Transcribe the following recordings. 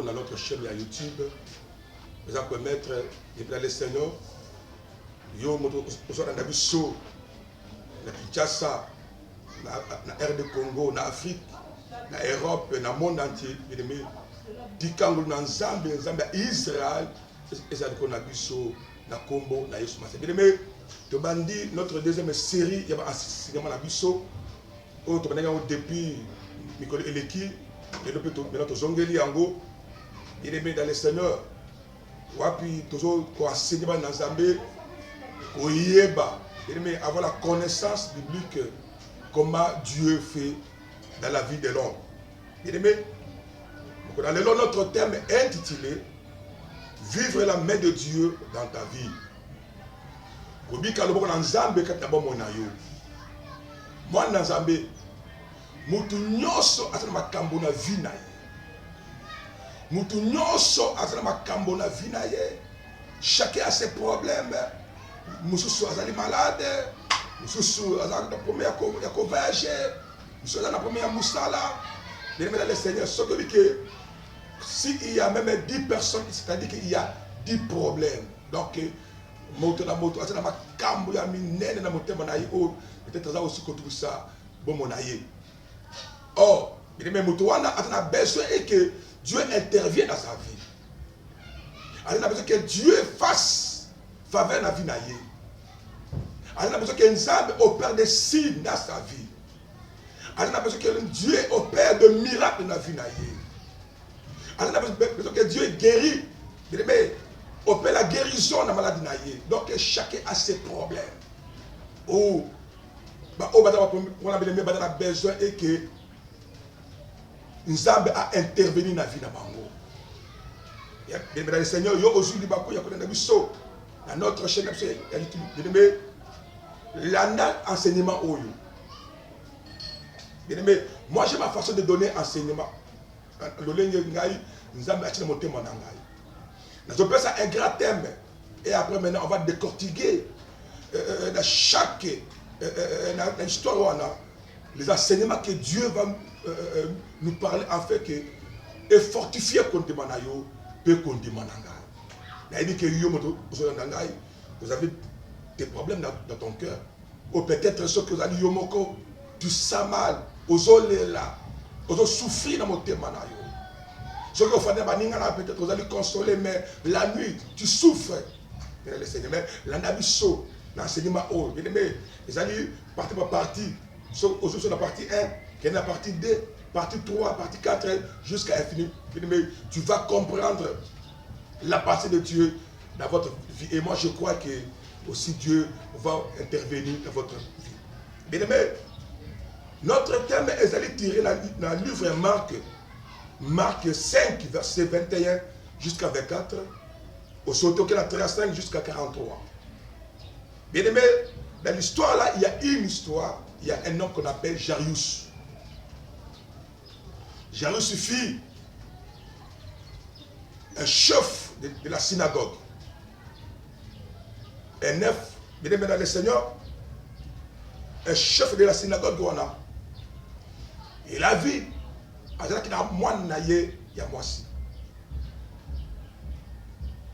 Dans notre chaîne YouTube, vous allez permettre de les Seigneur. Yo moto osola na biso na Kinshasa, na RD Congo, na Afrique, na Europe, na monde entier. Bien-aimé, dikango na Nzambe, Nzambe Israël, ezali ko na biso na Kombo na Yesu Masiya. Bien-aimé, to bandi notre deuxième série ya ba enseignement na biso o to bandi depuis Mikolo Eleki et depuis notre zongeli yango. Bien-aimé dans le Seigneur, wapi tozo ko enseignement na Nzambe avoir la connaissance biblique, comment Dieu fait dans la vie de l'homme. Bien-aimé, notre thème est intitulé Vivre la main de Dieu dans ta vie. Moi, Nzambe, mutu nyoso atana makambo na vie na ye. Mutu nyoso atana makambo na vie na ye. Chacun a ses problèmes. Mususu azali malade, mususu azali na problème ya voyager, mususu azali na problème ya musala. Bien-aimé dans le Seigneur, ce que dit que s'il y a même 10 personnes, c'est-à-dire qu'il y a 10 problèmes. Donc, moto na moto, azali na makambo ya minene na motema na ye, peut-être azali aussi que tout ça, bon mon aïe. Or, bien-aimé, moto wana a besoin et que Dieu intervienne dans sa vie. Il a besoin que Dieu fasse faveur la vie na ye. Il a besoin que Nzambe opère des signes dans sa vie. Il a besoin que Dieu opère de miracles dans la vie na ye. Il a besoin que Dieu guérit, mais opère la guérison dans la maladie na ye. Donc chacun a ses problèmes. On a besoin et que Nzambe a intervenu dans la vie na bango. Bien le Seigneur, yo aujourd'hui bako ya kona biso. Dans notre chaîne, l'enseignement oyo. Bien aimé, moi j'ai ma façon de donner enseignement. Je peux ça un grand thème. Et après maintenant on va décortiquer dans chaque histoire les enseignements que Dieu va nous parler en fait que et fortifier contre Manayo peut contre Mananga. Vous avez des problèmes dans ton cœur. Ou peut-être ce que vous avez dit, tu sens mal, vous allez souffrir dans mon thème. Ce que vous faites, peut-être vous allez consoler, mais la nuit, tu souffres. Mais l'enseignement, vous allez partie par partie. Aujourd'hui, sur la partie 1, qui est la partie 2, partie 3, partie 4, jusqu'à l'infini. Tu vas comprendre la partie de Dieu dans votre vie. Et moi, je crois que aussi Dieu va intervenir dans votre vie. Bien aimé, notre thème est d'aller tirer dans le livre Marc 5, verset 21 jusqu'à 24, au surtout qu'il y a 35 jusqu'à 43. Bien aimé, dans l'histoire là, il y a une histoire, il y a un homme qu'on appelle Jairus. Jairus fut un chef de la synagogue. Un neuf, bien aimé dans le Seigneur, un chef de la synagogue qu'on a. Il a vu, il a moi naïe, il y a moi si.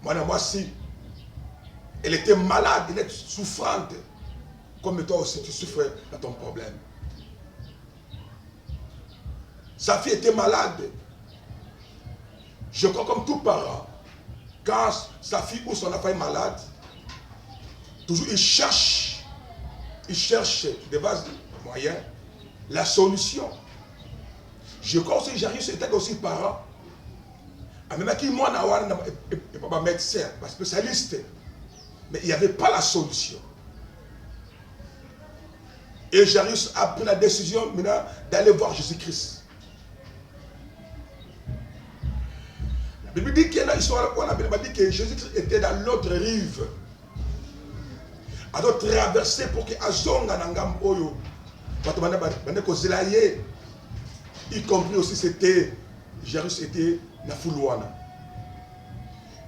Moi si, elle était malade, elle était souffrante, comme toi aussi tu souffres dans ton problème. Sa fille était malade. Je crois comme tout parent, quand sa fille ou son enfant est malade, toujours il cherche de base moyens, la solution. Je crois aussi que Jairus était aussi parent. Même qui moi n'est pas médecin, pas spécialiste, mais il n'y avait pas la solution. Et Jairus a pris la décision maintenant d'aller voir Jésus-Christ. La Bible dit qu'il y a une histoire où on a dit que Jésus-Christ était dans l'autre rive. A doit traverser pour que Azonga Nangam Oyo, y compris aussi c'était Jairus était Nafulouana.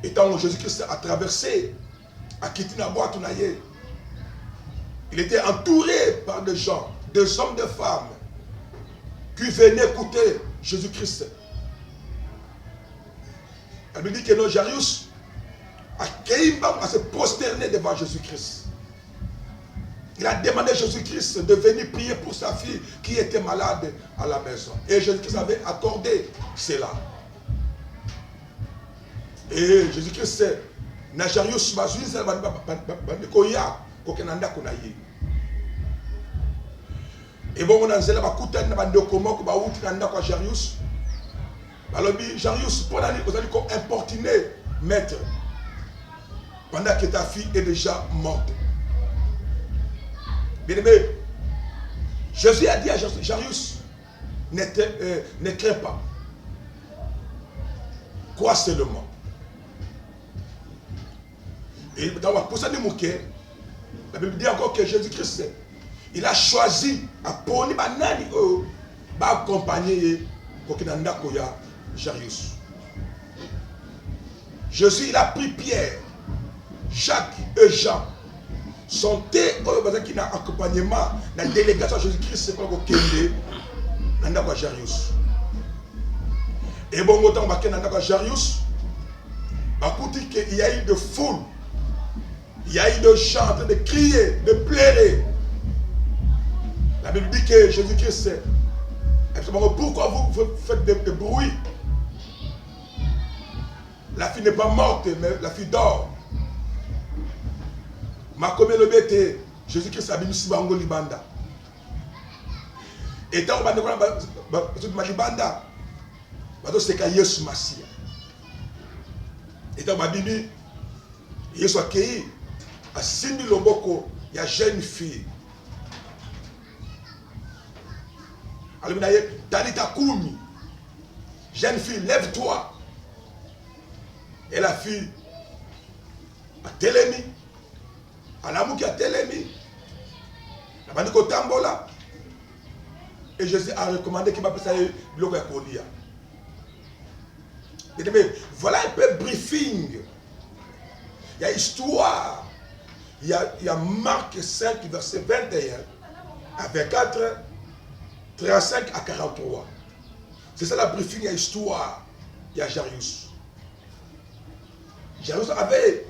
Et quand Jésus-Christ a traversé, a quitté la boîte, il était entouré par des gens, des hommes, des femmes, qui venaient écouter Jésus-Christ. Elle me dit que non, Jairus a se prosterner devant Jésus-Christ. Il a demandé à Jésus-Christ de venir prier pour sa fille qui était malade à la maison. Et Jésus-Christ avait accordé cela. Et Jésus-Christ, na Jairus Mazuiza Banikoya, Kokenanda Kunaye. Et bon, on a zéla bakuta na bande comment que baouti nanda kwa Jairus. Balobi Jairus pour aller aux amis importuner maître pendant que ta fille est déjà morte. Bien aimé, Jésus a dit à Jairus, ne crains pas. Crois seulement. Et dans la poussée de Mouké, la Bible dit encore que Jésus-Christ, il a choisi à poni banani ba accompagner pour qu'il n'en a Jairus. Jésus, il a pris Pierre, Jacques et Jean. Sont qui n'a accompagnement dans la délégation de Jésus-Christ, c'est pas au Kende, dans Jairus. Et bon, autant dans Jairus, il y a eu de foule, il y a eu de chants, en train de crier, de pleurer. La Bible dit que Jésus-Christ, pourquoi vous faites de bruit? La fille n'est pas morte, mais la fille dort. Ma comme le bête, Jésus-Christ a mis ici Bango Libanda. Et tant que ma Libanda, c'est que Yesu Massia. Et tant que Bibi, Yesu a accueilli, à Sindi Loboko, il y a une jeune fille. Alors, Talita Koumi, jeune fille, lève-toi. Et la fille a télémi. Alamu qui a télémi. La bande Kotambola. Et Jésus a recommandé qu'il m'appelle ça le Kolia. Voilà un peu briefing. Il y a histoire. Il y a Marc 5, verset 21 à 24, 35 à 43. C'est ça la briefing, il y a histoire. Il y a Jairus. Jairus avait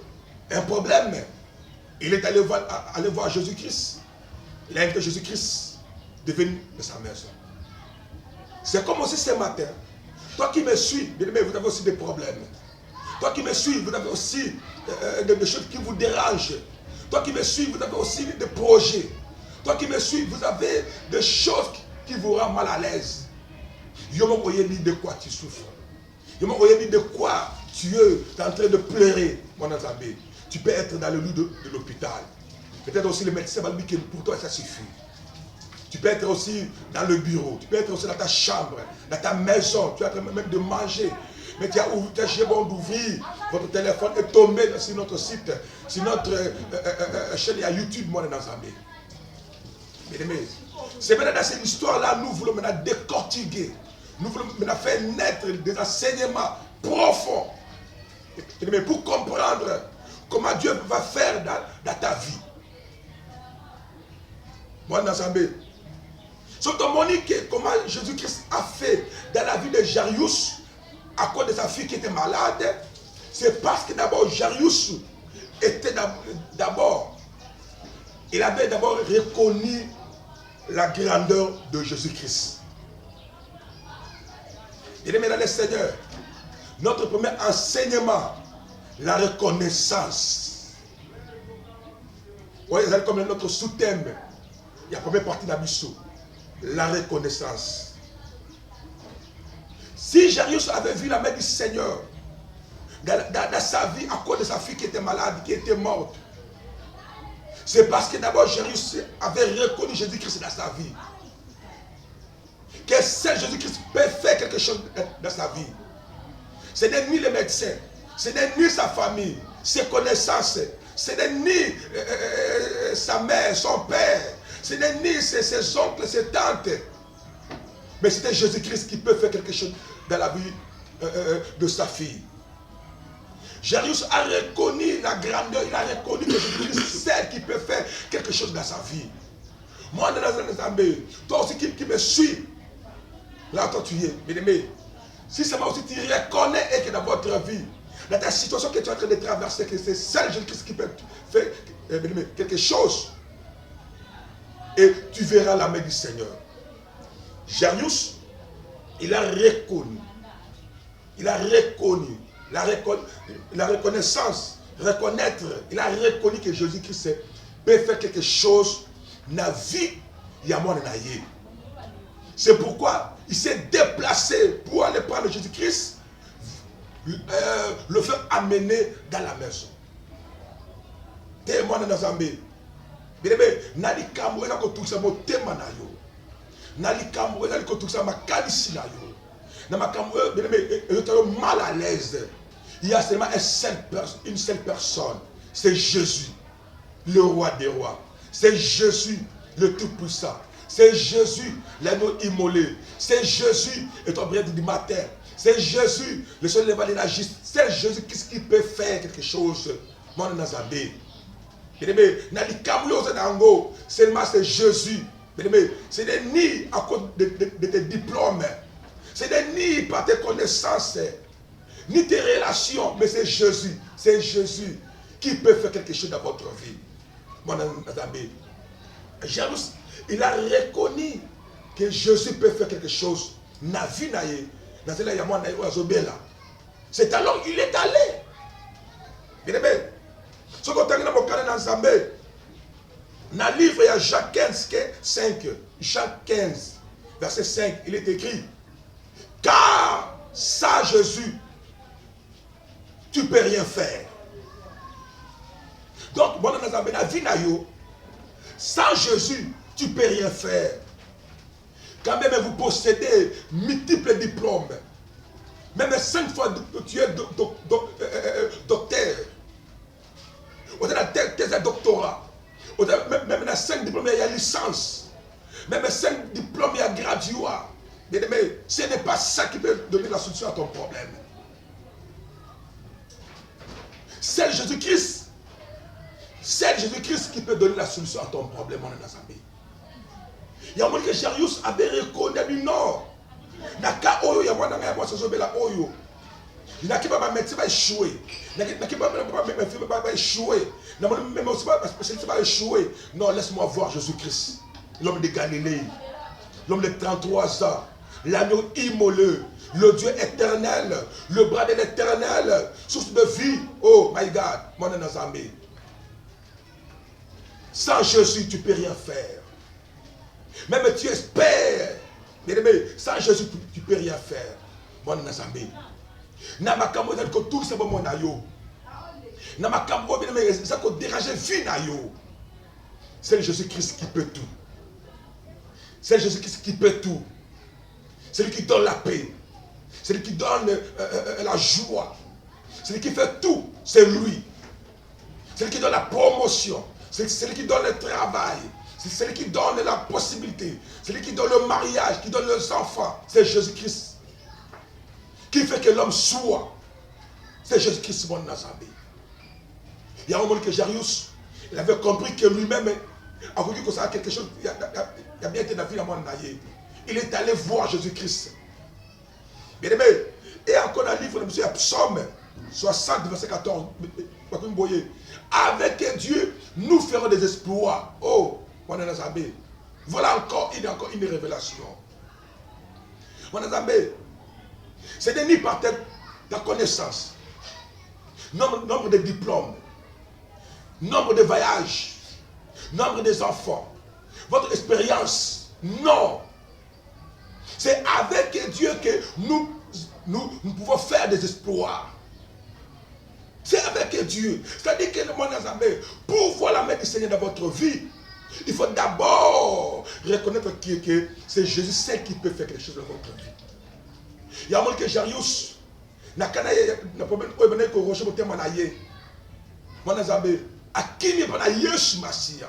un problème. Il est allé voir Jésus-Christ. Il a invité Jésus-Christ de venir de sa maison. C'est comme aussi ce matin. Toi qui me suis, vous avez aussi des problèmes. Toi qui me suis, vous avez aussi des choses qui vous dérangent. Toi qui me suis, vous avez aussi des projets. Toi qui me suis, vous avez des choses qui vous rendent mal à l'aise. Je m'envoie dire de quoi tu souffres. Je m'envoie dire de quoi tu es en train de pleurer, mon ami. Tu peux être dans le lit de l'hôpital. Peut-être aussi le médecin va dire que pour toi ça suffit. Tu peux être aussi dans le bureau. Tu peux être aussi dans ta chambre, dans ta maison. Tu es en train même de manger. Mais tu as bon d'ouvrir votre téléphone et tomber sur notre site, sur notre chaîne à YouTube, mon ami. Bien-aimés, c'est maintenant dans cette histoire-là, nous voulons maintenant décortiquer. Nous voulons maintenant faire naître des enseignements profonds. Mais pour comprendre comment Dieu va faire dans ta vie. Moi, Nazambé. Surtout Monique, comment Jésus-Christ a fait dans la vie de Jairus à cause de sa fille qui était malade. C'est parce que d'abord Jairus était d'abord, il avait d'abord reconnu la grandeur de Jésus-Christ. Il est mesdames les seigneurs, notre premier enseignement, la reconnaissance. Oui, c'est comme notre sous-thème. Il y a la première partie de la mission. La reconnaissance. Si Jairus avait vu la main du Seigneur dans sa vie à cause de sa fille qui était malade, qui était morte, c'est parce que d'abord Jairus avait reconnu Jésus-Christ dans sa vie. Que seul Jésus-Christ peut faire quelque chose dans sa vie. Ce n'est ni les médecins, ce n'est ni sa famille, ses connaissances, ce n'est ni sa mère, son père, ce n'est ni ses oncles, ses tantes. Mais c'était Jésus-Christ qui peut faire quelque chose dans la vie de sa fille. Jairus a reconnu la grandeur, il a reconnu que Jésus-Christ c'est celle qui peut faire quelque chose dans sa vie. Moi, toi aussi qui me suis, Là, toi, tu y es. Bien aimé, si seulement aussi tu reconnais et que dans votre vie, dans ta situation que tu es en train de traverser, que c'est seul Jésus-Christ qui peut faire quelque chose, et tu verras la main du Seigneur. Jairus, il a reconnu. Il a reconnu. La reconnaissance. Reconnaître. Il a reconnu que Jésus-Christ peut faire quelque chose dans la vie. C'est pourquoi il s'est déplacé pour aller prendre Jésus-Christ, le faire amener dans la maison. Témoin dans Zambé. Bien aimé, nali kambo ena ko tukisa mo tema na yo. Nali kambo ena ko tukisa makalisi na yo. Na makambo bien aimé, je te mal à l'aise. Il y a seulement une seule personne, c'est Jésus, le roi des rois. C'est Jésus, le tout-puissant. C'est Jésus, l'agneau immolé. C'est Jésus, et ton bread du matin. C'est Jésus, le seul de la justice. C'est Jésus qui peut faire quelque chose. Mon Nazabé. Seulement c'est Jésus. C'est des nids à cause de tes diplômes. C'est des nids par tes connaissances. Ni tes relations. Mais c'est Jésus. C'est Jésus qui peut faire quelque chose dans votre vie. Mon Nazabé. Jairus, il a reconnu que Jésus peut faire quelque chose. C'est alors qu'il est allé. Bien aimé. Ce qu'on a dit dans le livre, il y a Jacques 15, 5. Jacques 15, verset 5, il est écrit: car sans Jésus, tu ne peux rien faire. Donc, sans Jésus, tu ne peux rien faire. Quand même vous possédez multiples diplômes, même 5 fois tu es docteur, on a tes doctorats, même dans 5 diplômes il y a licence, même 5 diplômes il y a graduat. Mais ce n'est pas ça qui peut donner la solution à ton problème. C'est Jésus-Christ. C'est Jésus-Christ qui peut donner la solution à ton problème, mon ami. Il y a un moment que Jairus avait reconnu, non. Il y a un moment il n'y a pas de médecin qui va échouer. Il n'y a pas de médecin qui va échouer. Même aussi pas spécialiste qui va échouer. Non, laisse-moi voir Jésus-Christ. L'homme de Galilée. L'homme de 33 ans. L'agneau immolé. Le Dieu éternel. Le bras de l'éternel. Source de vie. Oh my God. Mon ami. Sans Jésus, tu ne peux rien faire. Même tu espères. Sans Jésus, tu ne peux rien faire. Mon ami. Namakambo na ko tout ça bon na yo. Namakambo bien mais ça ko déranger vie na yo. C'est Jésus-Christ qui peut tout. C'est Jésus-Christ qui peut tout. C'est lui qui donne la paix. C'est lui qui donne la joie. C'est lui qui fait tout. C'est lui. C'est lui qui donne la promotion. C'est lui qui donne le travail. C'est lui qui donne la possibilité. C'est lui qui donne le mariage, qui donne les enfants. C'est Jésus-Christ. Qui fait que l'homme soit. C'est Jésus-Christ, mon Nazaré. Il y a un moment que Jairus, il avait compris que lui-même, a voulu que ça a quelque chose, il a bien été dans la vie à mon Naïe. Il est allé voir Jésus-Christ. Bien aimé, et encore dans le livre de M. Psaume 60, verset 14, avec Dieu, nous ferons des exploits. Oh, mon Nazaré. Voilà encore une révélation. Mon Nazaré. C'est des nids par ta connaissance. Nombre de diplômes. Nombre de voyages. Nombre des enfants. Votre expérience. Non. C'est avec Dieu que nous pouvons faire des exploits. C'est avec Dieu. C'est-à-dire que mon ami, pour voir la main du Seigneur dans votre vie, il faut d'abord reconnaître que c'est Jésus seul qui peut faire quelque chose dans votre vie. Il y a un monde que Jairus n'a pas de problème que Roger Motema na ye. Mon Azabé, à qui n'est pas Yesu Massia.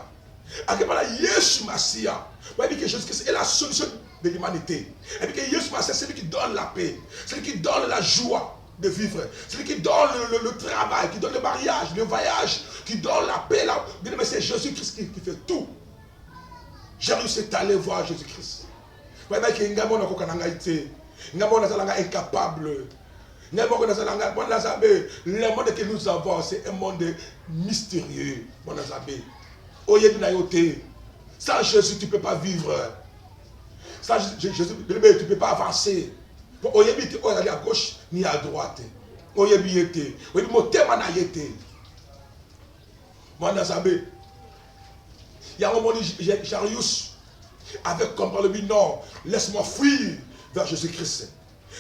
À qui n'est pas Yesu Massia. Vous voyez que Jésus-Christ est la solution de l'humanité. Et puis que Yesu Massia, c'est lui qui donne la paix. C'est lui qui donne la joie de vivre. C'est lui qui donne le travail, qui donne le mariage, le voyage, qui donne la paix. Mais c'est Jésus-Christ qui fait tout. Jairus est allé voir Jésus-Christ. incapable. Le monde que nous avons, c'est un monde mystérieux. Sans Jésus, tu ne peux pas vivre. Sans Jésus, tu ne peux pas avancer. Tu ne peux pas aller à gauche ni à droite. Il y a un moment où Jarius avait compris le but, non, laisse-moi fuir vers Jésus-Christ.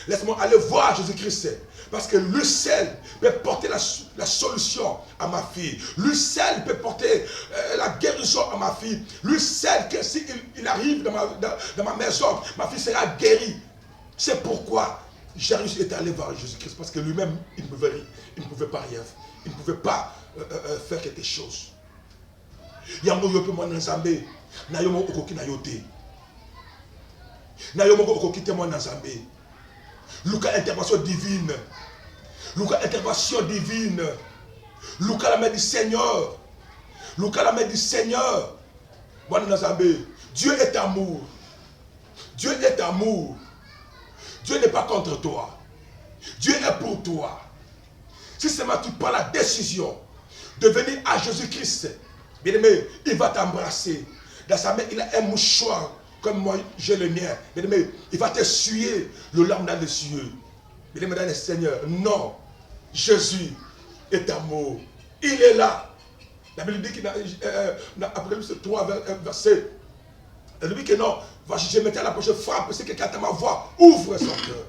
Laisse-moi aller voir Jésus-Christ. Parce que lui seul peut porter la solution à ma fille. Lui seul peut porter la guérison à ma fille. Lui seul, que s'il arrive dans ma maison, ma fille sera guérie. C'est pourquoi Jarius est allé voir Jésus-Christ. Parce que lui-même, il ne pouvait pas rien. Il ne pouvait pas faire quelque chose. Yango yope mwana nzambe na yo moko okoki na yo te. Na yo moko okoki te mwana nzambe. Luka intervention divine. Luka intervention divine. Luka la main du Seigneur. Luka la main du Seigneur. Mwana nzambe, Dieu est amour. Dieu est amour. Dieu n'est pas contre toi. Dieu est pour toi. Si seulement tu prends la décision de venir à Jésus-Christ, bien aimé, il va t'embrasser. Dans sa main, il a un mouchoir, comme moi j'ai le mien. Bien aimé, il va t'essuyer le larme dans les yeux. Bien aimé, dans le Seigneur, non. Jésus est amour. Il est là. La Bible dit qu'il a Apocalypse 3, verset. Elle dit que non, je mettais à la prochaine frappe, si quelqu'un entend ma voix, ouvre son cœur.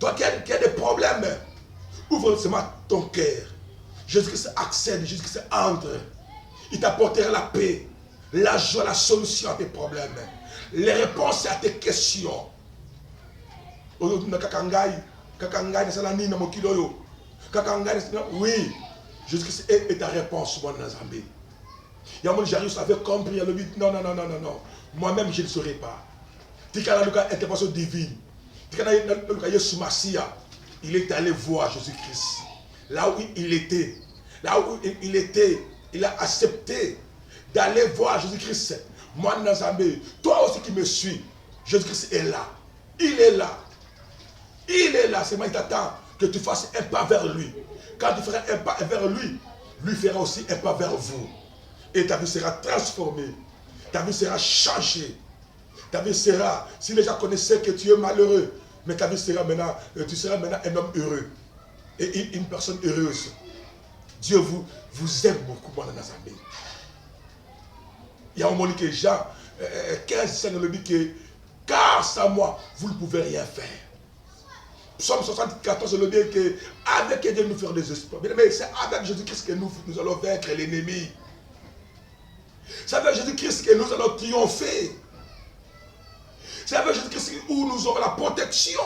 Toi qui as des problèmes, ouvre seulement ton cœur. Jésus-Christ accède, Jésus-Christ entre. Il t'apportera la paix, la joie, la solution à tes problèmes, les réponses à tes questions. Oui, Jésus-Christ est ta réponse, mon Nazambé. Yamon Jarius avait compris, il a dit non. Moi-même, je ne saurais pas. Tikana Luka, intervention divine. Tikana Luka, Yesu Massia, il est allé voir Jésus-Christ. Là où il était, il a accepté d'aller voir Jésus-Christ. Moi, Nazambé, toi aussi qui me suis, Jésus-Christ est là. Il est là. Il est là. C'est moi qui t'attends que tu fasses un pas vers lui. Quand tu feras un pas vers lui, lui fera aussi un pas vers vous. Et ta vie sera transformée. Ta vie sera changée. Ta vie sera, si les gens connaissaient que tu es malheureux, mais ta vie sera maintenant, tu seras maintenant un homme heureux. Et une personne heureuse. Dieu vous aime beaucoup, mon Nazambé. Il y a un moment que Jean 15, ça nous dit que car sans moi, vous ne pouvez rien faire. Psaume 74, le dit que avec Dieu nous faire des espoirs. Mais c'est avec Jésus-Christ que nous allons vaincre l'ennemi. C'est avec Jésus-Christ que nous allons triompher. C'est avec Jésus-Christ où nous aurons la protection.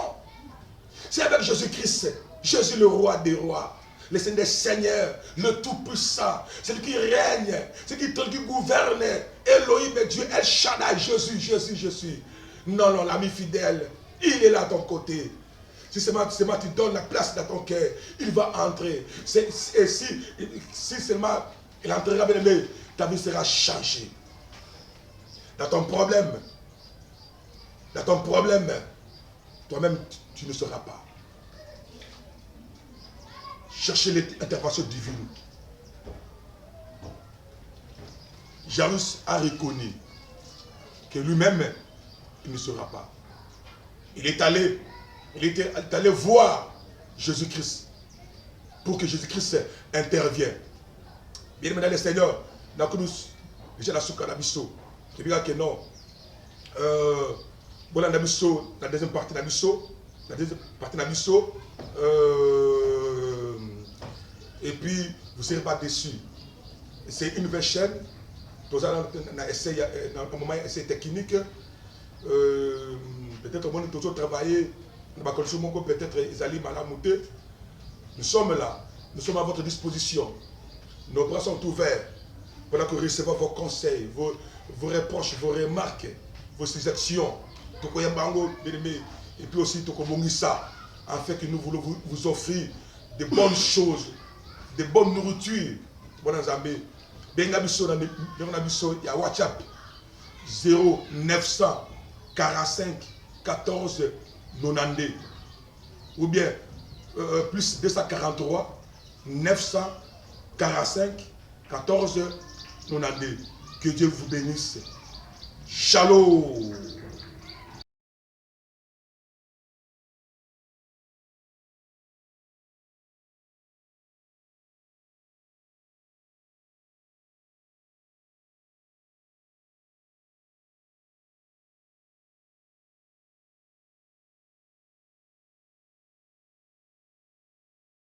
C'est avec Jésus-Christ, Jésus le roi des rois, le Seigneur des seigneurs, le tout-puissant, celui qui règne, celui qui gouverne, Elohim et Dieu, El Shaddai, Jésus. Non, l'ami fidèle, il est là à ton côté. Si seulement tu donnes la place dans ton cœur, il va entrer. Et si seulement il entrera, bien aimé, ta vie sera changée. Dans ton problème, toi-même, tu ne seras pas. Cherchez l'intervention divine. Jarius a reconnu que lui-même, il ne sera pas. Il est allé voir Jésus-Christ pour que Jésus-Christ intervienne. Bien aimé dans le Seigneur, nous avons déjà la souka d'abisso. Je dis que non. Voilà la deuxième partie d'abisso. Et puis, vous ne serez pas déçus. C'est une nouvelle chaîne. Nous avons essayé, dans un moment, essai technique. Peut-être qu'on a toujours travaillé. Peut-être Isali Malamouté. Nous sommes là. Nous sommes à votre disposition. Nos bras sont ouverts. Voilà que recevez vos conseils, vos reproches, vos remarques, vos suggestions. Et puis aussi, afin que nous voulons vous offrir de bonnes choses, de bonnes nourritures. Bon Nzambé. Il y a WhatsApp 0900 45 14 92. Ou bien plus 243 945 14 92. Que Dieu vous bénisse. Shalom.